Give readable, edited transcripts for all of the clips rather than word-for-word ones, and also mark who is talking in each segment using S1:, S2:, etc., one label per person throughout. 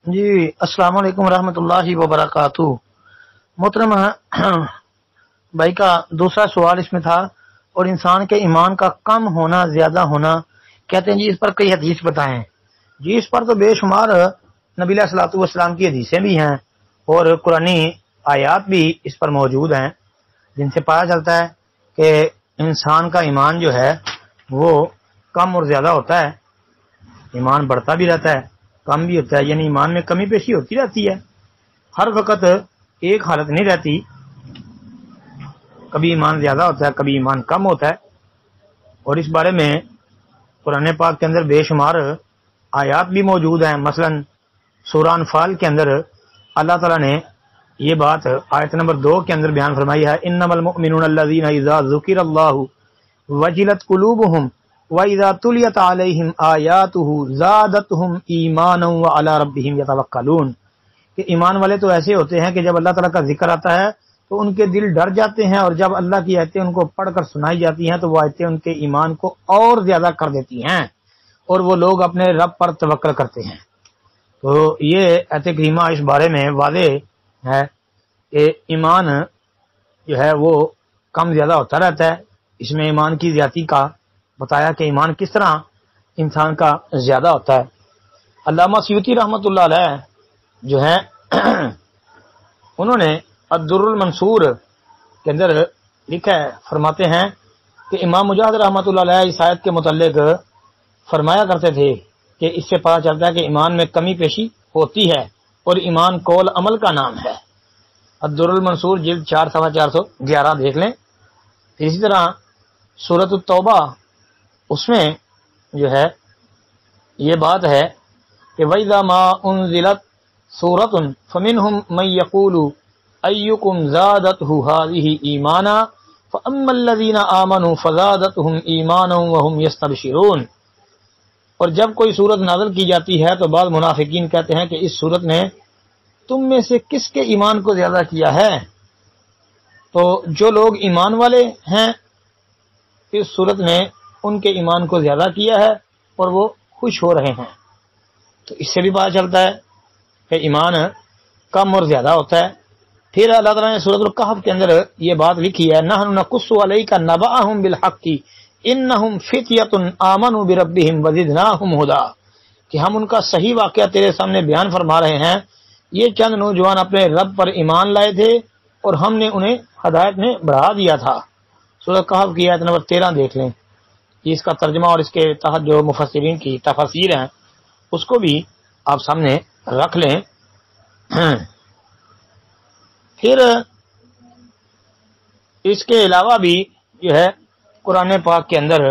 S1: جی السلام علیکم ورحمۃ اللہ وبرکاتہ۔ محترم بھائی کا دوسرا سوال اس میں تھا، اور انسان کے ایمان کا کم ہونا زیادہ ہونا، کہتے ہیں جی اس پر کئی حدیث بتائیں۔ جی اس پر تو بے شمار نبی علیہ الصلوۃ والسلام کی حدیثیں بھی ہیں اور قرآنی آیات بھی اس پر موجود ہیں، جن سے پتہ چلتا ہے کہ انسان کا ایمان جو ہے وہ کم اور زیادہ ہوتا ہے، ایمان بڑھتا بھی رہتا ہے کم بھی ہوتا ہے، یعنی ایمان میں کمی پیشی ہوتی رہتی ہے، ہر وقت ایک حالت نہیں رہتی، کبھی ایمان زیادہ ہوتا ہے کبھی ایمان کم ہوتا ہے۔ اور اس بارے میں قرآن پاک کے اندر بے شمار آیات بھی موجود ہیں، مثلا سورہ انفال کے اندر اللہ تعالیٰ نے یہ بات آیت نمبر 2 کے اندر بیان فرمائی ہے، انما المؤمنون الذین اذا ذکر اللہ وجلت قلوبہم وَإِذَا تُلِيَتْ عَلَيْهِمْ آيَاتُهُ زَادَتْهُمْ إِيمَانًا وَعَلَىٰ رَبِّهِمْ يَتَوَكَّلُونَ کہ ایمان والے تو ایسے ہوتے ہیں کہ جب اللہ تعالیٰ کا ذکر آتا ہے تو ان کے دل ڈر جاتے ہیں، اور جب اللہ کی آیتیں ان کو پڑھ کر سنائی جاتی ہیں تو وہ آیتیں ان کے ایمان کو اور زیادہ کر دیتی ہیں، اور وہ لوگ اپنے رب پر توکل کرتے ہیں۔ تو یہ آیت کریمہ اس بارے میں واضح ہے کہ ایمان جو ہے وہ کم زیادہ ہوتا رہتا ہے۔ اس میں ایمان کی زیادتی کا بتایا کہ ایمان کس طرح انسان کا زیادہ ہوتا ہے۔ علامہ سیوطی رحمۃ اللہ علیہ جو ہے انہوں نے الدر المنصور کے اندر لکھا ہے، فرماتے ہیں کہ امام مجاہد رحمۃ اللہ علیہ اس آیت کے متعلق فرمایا کرتے تھے کہ اس سے پتہ چلتا ہے کہ ایمان میں کمی پیشی ہوتی ہے، اور ایمان قول عمل کا نام ہے۔ الدر المنصور جلد 4 صفحہ 411 دیکھ لیں۔ اسی طرح سورۃ التوبہ اس میں جو ہے یہ بات ہے کہ وَإِذَا مَا أُنزِلَتْ سُورَةٌ فَمِنْهُمْ مَن يَقُولُ أَيُّكُمْ زَادَتْهُ هَٰذِهِ إِيمَانًا فَأَمَّا الَّذِينَ آمَنُوا فَزَادَتْهُمْ إِيمَانًا وَهُمْ يَسْتَبْشِرُونَ۔ اور جب کوئی صورت نازل کی جاتی ہے تو بعض منافقین کہتے ہیں کہ اس صورت نے تم میں سے کس کے ایمان کو زیادہ کیا ہے؟ تو جو لوگ ایمان والے ہیں اس صورت نے ان کے ایمان کو زیادہ کیا ہے اور وہ خوش ہو رہے ہیں۔ تو اس سے بھی پتہ چلتا ہے کہ ایمان کم اور زیادہ ہوتا ہے۔ پھر اللہ تعالیٰ نے سورۃ الکہف کے اندر یہ بات لکھی ہے، نحن نقص علیک نبأہم بالحق انہم فتیۃ آمنوا بربہم وزدناہم ھدی کہ ہم ان کا صحیح واقعہ تیرے سامنے بیان فرما رہے ہیں، یہ چند نوجوان اپنے رب پر ایمان لائے تھے اور ہم نے انہیں ہدایت میں بڑھا دیا تھا۔ سورۃ الکہف کی آیت نمبر 13 دیکھ لیں، اس کا ترجمہ اور اس کے تحت جو مفسرین کی تفاسیر ہیں اس کو بھی آپ سامنے رکھ لیں۔ پھر اس کے علاوہ بھی جو ہے قرآن پاک کے اندر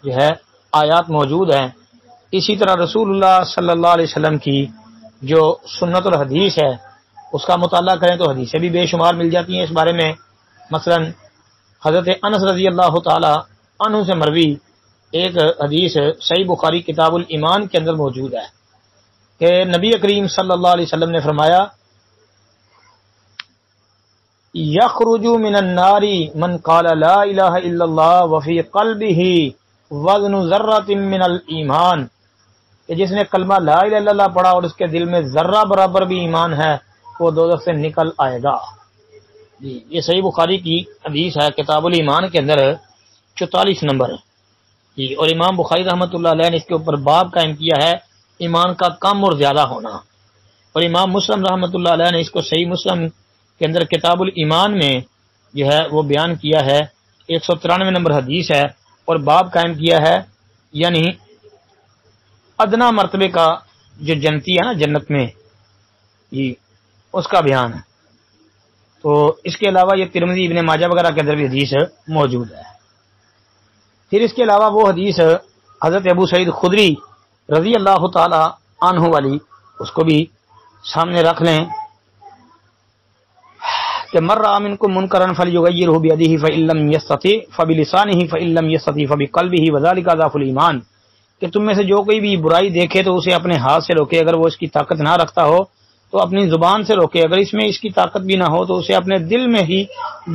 S1: جو ہے آیات موجود ہیں۔ اسی طرح رسول اللہ صلی اللہ علیہ وسلم کی جو سنت الحدیث ہے اس کا مطالعہ کریں تو حدیثیں بھی بے شمار مل جاتی ہیں اس بارے میں۔ مثلا حضرت انس رضی اللہ تعالی عنہ سے مروی ایک حدیث صحیح بخاری کتاب الایمان کے اندر موجود ہے کہ نبی کریم صلی اللہ علیہ وسلم نے فرمایا، یخرج من النار من قال لا الہ الا اللہ وفی قلبہ وزن ذرۃ من الایمان کہ جس نے کلمہ لا الہ الا اللہ پڑھا اور اس کے دل میں ذرہ برابر بھی ایمان ہے وہ دوزخ سے نکل آئے گا۔ جی یہ صحیح بخاری کی حدیث ہے کتاب الایمان کے اندر 44 نمبر جی۔ اور امام بخاری رحمۃ اللہ علیہ نے اس کے اوپر باب قائم کیا ہے ایمان کا کم اور زیادہ ہونا، اور امام مسلم رحمۃ اللہ علیہ نے اس کو صحیح مسلم کے اندر کتاب الایمان میں جو ہے وہ بیان کیا ہے، 193 نمبر حدیث ہے، اور باب قائم کیا ہے یعنی ادنا مرتبے کا جو جنتی ہے نا جنت میں جی اس کا بیان ہے۔ تو اس کے علاوہ یہ ترمذی ابن ماجہ وغیرہ کے اندر بھی حدیث موجود ہے۔ پھر اس کے علاوہ وہ حدیث حضرت ابو سعید خدری رضی اللہ تعالی عنہ والی اس کو بھی سامنے رکھ لیں کہ مر رأى منکم منکرا فلیغیرہ بیدہ فإن لم یستطع فبلسانہ فإن لم یستطع فبقلبہ وذلک ضعف الایمان کہ تم میں سے جو کوئی بھی برائی دیکھے تو اسے اپنے ہاتھ سے روکے، اگر وہ اس کی طاقت نہ رکھتا ہو تو اپنی زبان سے روکے، اگر اس میں اس کی طاقت بھی نہ ہو تو اسے اپنے دل میں ہی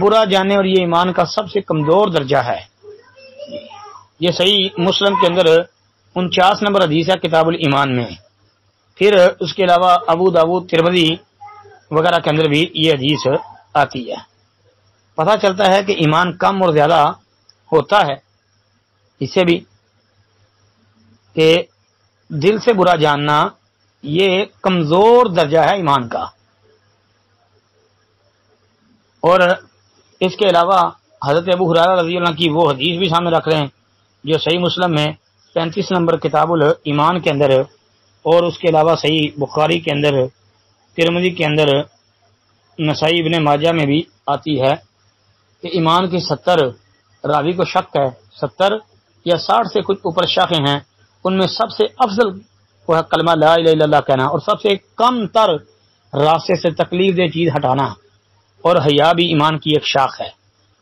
S1: برا جانے، اور یہ ایمان کا سب سے کمزور درجہ ہے۔ یہ صحیح مسلم کے اندر 49 نمبر حدیث ہے کتاب الایمان میں۔ پھر اس کے علاوہ ابو داؤد ترمذی وغیرہ کے اندر بھی یہ حدیث آتی ہے۔ پتہ چلتا ہے کہ ایمان کم اور زیادہ ہوتا ہے اس سے بھی کہ دل سے برا جاننا یہ کمزور درجہ ہے ایمان کا۔ اور اس کے علاوہ حضرت ابو ہریرہ رضی اللہ عنہ کی وہ حدیث بھی سامنے رکھ رہے ہیں جو صحیح مسلم میں 35 نمبر کتاب الایمان کے اندر، اور اس کے علاوہ صحیح بخاری کے اندر، ترمذی کے اندر، نسائی ابن ماجہ میں بھی آتی ہے کہ ایمان کی 70 راوی کو شک ہے، 70 یا 60 سے کچھ اوپر شاخیں ہیں، ان میں سب سے افضل وہ ہے کلمہ لا الہ الا اللہ کہنا، اور سب سے کم تر راستے سے تکلیف دہ چیز ہٹانا، اور حیا بھی ایمان کی ایک شاخ ہے۔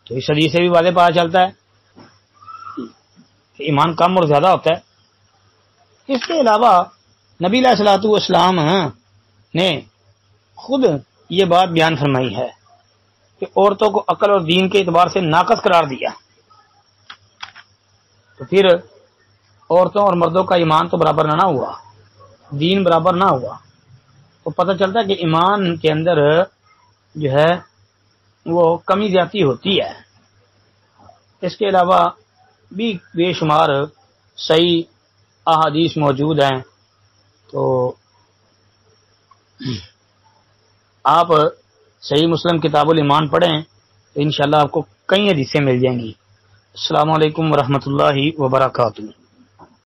S1: تو اس حدیث سے بھی واضح پتہ چلتا ہے کہ ایمان کم اور زیادہ ہوتا ہے۔ اس کے علاوہ نبی علیہ الصلوۃ والسلام نے خود یہ بات بیان فرمائی ہے کہ عورتوں کو عقل اور دین کے اعتبار سے ناقص قرار دیا، تو پھر عورتوں اور مردوں کا ایمان تو برابر نہ ہوا، دین برابر نہ ہوا، تو پتہ چلتا ہے کہ ایمان کے اندر جو ہے وہ کمی زیادتی ہوتی ہے۔ اس کے علاوہ بھی بے شمار صحیح احادیث موجود ہیں، تو آپ صحیح مسلم کتاب الایمان پڑھیں تو انشاءاللہ آپ کو کئی حدیثیں مل جائیں گی۔ السلام علیکم ورحمۃ اللہ وبرکاتہ۔